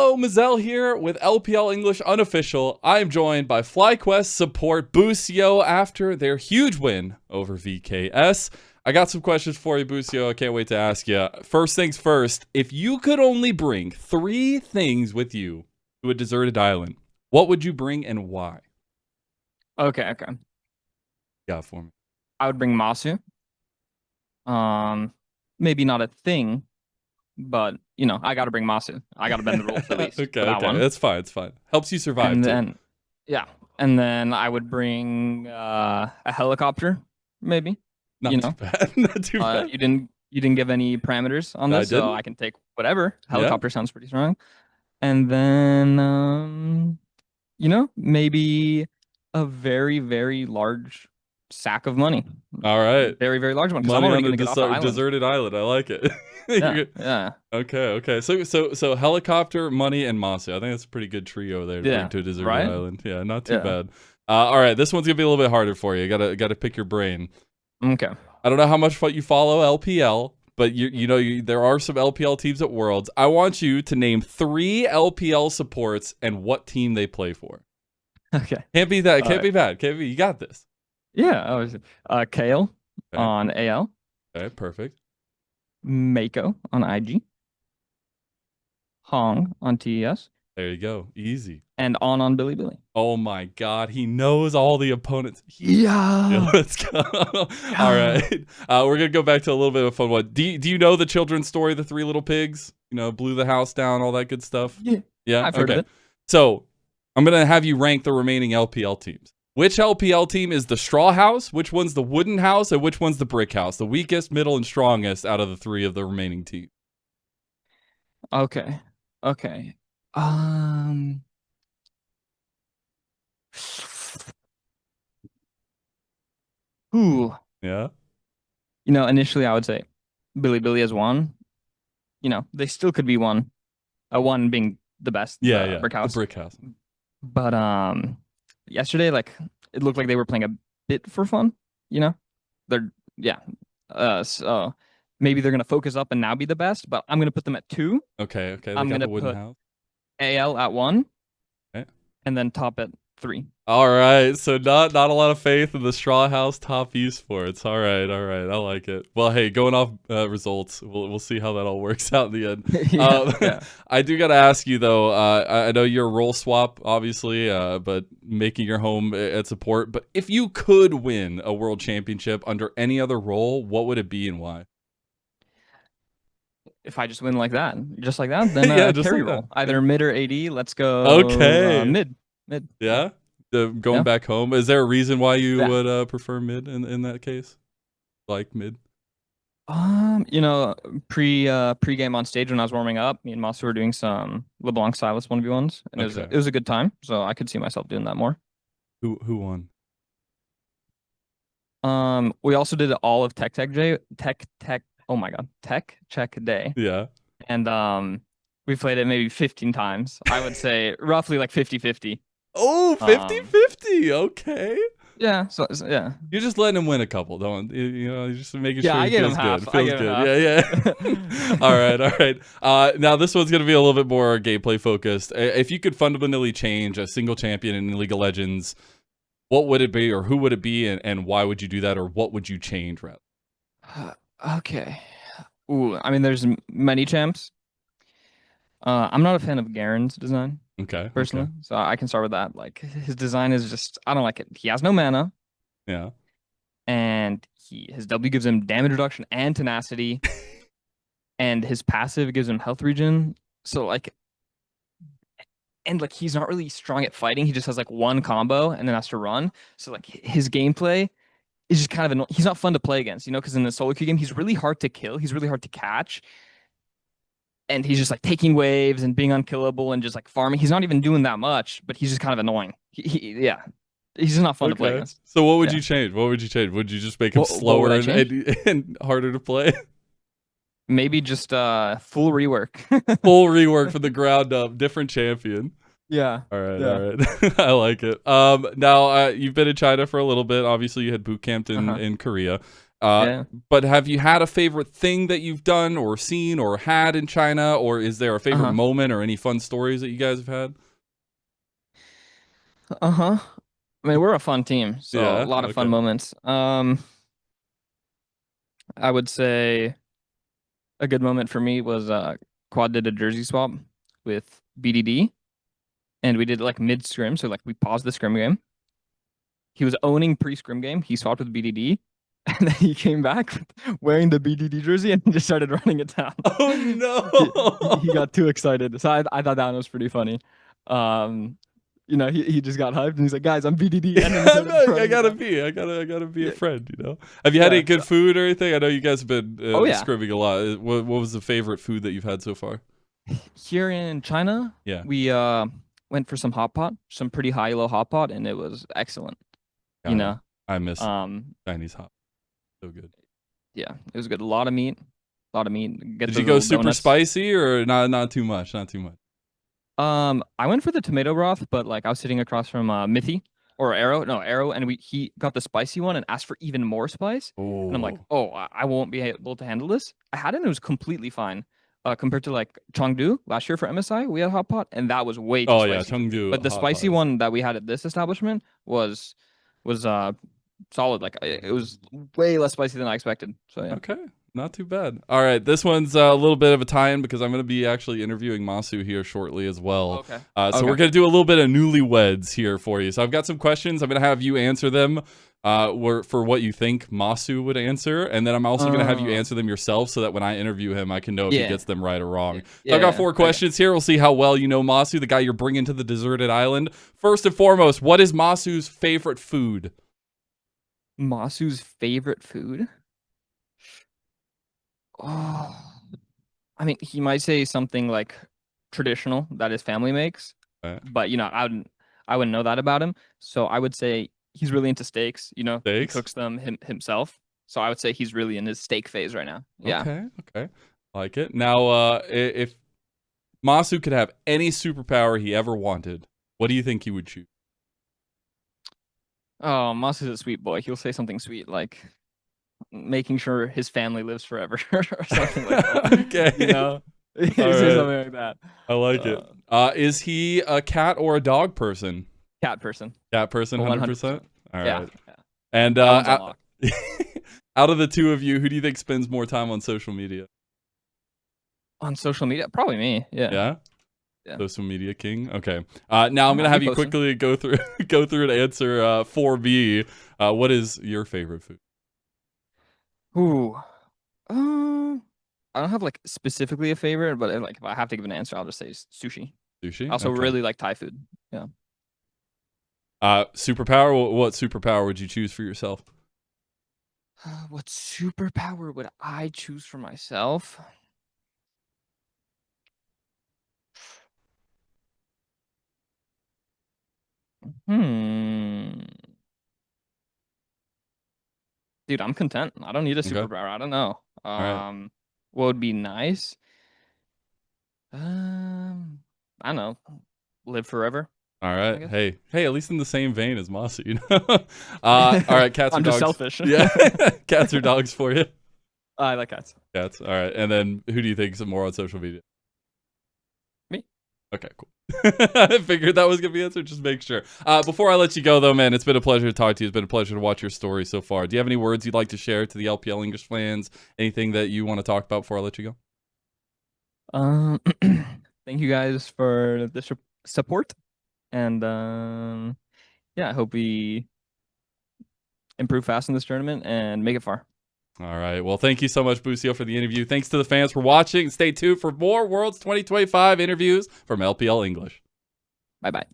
Hello, Mazel here with LPL English Unofficial. I am joined by FlyQuest support Busio after their huge win over VKS. I got some questions for you, Busio. I can't wait to ask you. First things first, if you could only bring 3 things with you to a deserted island, what would you bring and why? Okay. Yeah, for me. I would bring Masu. Maybe not a thing, but I gotta bring Masu. I gotta bend the rules at least for that Okay. one. That's fine. It's fine. Helps you survive And too. then yeah. And then I would bring a helicopter, maybe. Not too bad. Not too bad. You didn't give any parameters on I this, so didn't. I can take whatever. Yeah. Helicopter sounds pretty strong. And then maybe a very, very large sack of money. All right. Very, very large one, because I'm Money already on a gonna get off the island. deserted island. I like it. Yeah. Okay. So helicopter, money, and Masu. I think that's a pretty good trio there to bring to a deserted Right? island. Yeah, not too Yeah. bad. All right, this one's gonna be a little bit harder for you. Gotta pick your brain. Okay. I don't know how much you follow LPL, but there are some LPL teams at Worlds. I want you to name 3 LPL supports and what team they play for. Okay. Can't be that. Can't be bad. You got this. Yeah. Kale Okay. on AL. Okay, perfect. Mako on IG. Hong on TES. There you go. Easy. And on Billy. Oh my God, he knows all the opponents. Yeah. Let's go. All right, we're gonna go back to a little bit of a fun one. Do you know the children's story, The Three Little Pigs? Blew the house down, all that good stuff. Yeah. I've heard of it. So I'm gonna have you rank the remaining LPL teams. Which LPL team is the straw house? Which one's the wooden house? And which one's the brick house? The weakest, middle, and strongest out of the 3 of the remaining teams. Okay. Ooh. Yeah. Initially I would say Billy as 1. They still could be 1. A 1 being the best. Yeah. Brick house. The brick house. But yesterday, it looked like they were playing a bit for fun. So maybe they're gonna focus up and now be the best. But I'm gonna put them at 2. Okay. I'm gonna put AL at 1. Okay. And then top at 3. All right, so not a lot of faith in the straw house top esports. All right, I like it. Well, hey, going off results, we'll see how that all works out in the end. Yeah. I do gotta ask you though. I know you're a role swap, obviously, but making your home at support. But if you could win a world championship under any other role, what would it be and why? If I just win like that, then Yeah, just carry like roll, that. either mid or AD. Let's go. Okay. Mid. Yeah. Going back home, is there a reason why you would prefer mid in that case? Like mid? Pre-game on stage when I was warming up, me and Massu were doing some LeBlanc Silas 1v1s, and it was a good time. So I could see myself doing that more. Who won? We also did all of Tech oh my God, Tech Check Day. Yeah. And we played it maybe 15 times. I would say roughly like 50-50. Oh, 50-50. Okay. Yeah. So yeah. You're just letting him win a couple, don't you? You're just making sure he feels good. Feels good. Yeah. All right. Now this one's gonna be a little bit more gameplay focused. If you could fundamentally change a single champion in League of Legends, what would it be, or who would it be, and why would you do that, or what would you change, rather? Okay. Ooh, I mean, there's many champs. I'm not a fan of Garen's design. Okay. Personally, so I can start with that. Like, his design is just, I don't like it. He has no mana. Yeah. And his W gives him damage reduction and tenacity. And his passive gives him health regen. So he's not really strong at fighting. He just has like 1 combo and then has to run. So his gameplay is just kind of annoying. He's not fun to play against, because in the solo queue game, he's really hard to kill. He's really hard to catch. And he's just taking waves and being unkillable and just farming. He's not even doing that much, but he's just kind of annoying. He's just not fun to play against. So what would you change? Would you just make him slower and harder to play? Maybe just full rework. Full rework from the ground up, different champion. Yeah. All right. I like it. Now you've been in China for a little bit. Obviously, you had boot camped in Korea. Uh, Yeah. but have you had a favorite thing that you've done or seen or had in China, or is there a favorite Uh-huh. moment or any fun stories that you guys have had? Uh-huh. I mean, we're a fun team, so a Yeah. lot of fun Okay. moments. I would say a good moment for me was Quad did a jersey swap with BDD, and we did like mid scrim, so like we paused the scrim game. He was owning pre-scrim game. He swapped with BDD, and then he came back wearing the BDD jersey and just started running it down. Oh He no. got too excited, so I thought that one was pretty funny. Um, he just got hyped and he's like, "Guys, I'm BDD," and then he Yeah, started no, I running it gotta down. be. I gotta be a Yeah, friend. You know. Have you had any yeah. good food or anything? I know you guys have been Oh yeah. scrimming a lot. What was the favorite food that you've had so far? Here in China, Yeah. we went for some hot pot, some pretty high-low hot pot, and it was excellent. You God, know, I miss um, Chinese hot. So good. yeah, it was good. A lot of meat, a lot of meat. Get Did you those go little super donuts. spicy or not? Not too much. Not too much. I went for the tomato broth, but like I was sitting across from Mithy or Arrow, no Arrow, and he got the spicy one and asked for even more spice, and I'm like, Oh. oh, I won't be able to handle this. I had it and it was completely fine. Compared to like Chengdu last year for MSI, we had hot pot, and that was way too Oh yeah, spicy for me. Chengdu But the hot pot spicy is one that we had at this establishment was solid. Like it was way less spicy than I expected. So yeah. okay. Not too bad. All right, this one's a little bit of a tie-in because I'm going to be actually interviewing Masu here shortly as well. Okay. So Okay. we're going to do a little bit of newlyweds here for you. So I've got some questions. I'm going to have you answer them for what you think Masu would answer, and then I'm also going to have you Uh, answer them yourself so that when I interview him, I can know if he yeah. gets them right or wrong. Yeah. So I've got Yeah. 4 Okay. questions here. We'll see how well you know Masu, the guy you're bringing to the deserted island. First and foremost, what is Masu's favorite food? Masu's favorite food? Oh, I mean, he might say something like traditional that his family makes, Uh, but I wouldn't know that about him. So I would say he's really into steaks. He Steaks? cooks them himself. So I would say he's really in his steak phase right now. Yeah. Okay, okay. Like it. Now, if Masu could have any superpower he ever wanted, what do you think he would choose? Oh, Moss is a sweet boy. He'll say something sweet like making sure his family lives forever or something like that. Okay. He'll All say right. something like that. I like it. Uh, Is he a cat or a dog person? cat person. Cat person, 100%? 100%. All Yeah. right. Yeah. And That one's unlocked. out of the two of you, who do you think spends more time on social media? On social media? Probably me. Yeah. Yeah? Yeah. Social media king. Okay. Now I'm gonna I'll have be you posting. quickly go through go through and answer for me. What is your favorite food? Ooh. I don't have like specifically a favorite, but like if I have to give an answer, I'll just say sushi. I Sushi. also Okay. really like Thai food. Yeah. Superpower. What superpower would you choose for yourself? What superpower would I choose for myself? Hmm. Dude, I'm content. I don't need a Okay. superpower. I don't know. All right. What would be nice? I don't know. Live forever, All I right. guess. Hey. At least in the same vein as Masu, you know. All right. Cats or I'm just dogs? selfish. Yeah. Cats or dogs for you? I like cats. Cats. All right. And then who do you think is more on social media? Me. Okay, cool. I figured that was gonna be the answer. Just make sure. Before I let you go, though, man, it's been a pleasure to talk to you. It's been a pleasure to watch your story so far. Do you have any words you'd like to share to the LPL English fans? Anything that you want to talk about before I let you go? Thank you guys for the support, and yeah, I hope we improve fast in this tournament and make it far. All right. Well, thank you so much, Busio, for the interview. Thanks to the fans for watching. Stay tuned for more Worlds 2025 interviews from LPL English. Bye bye.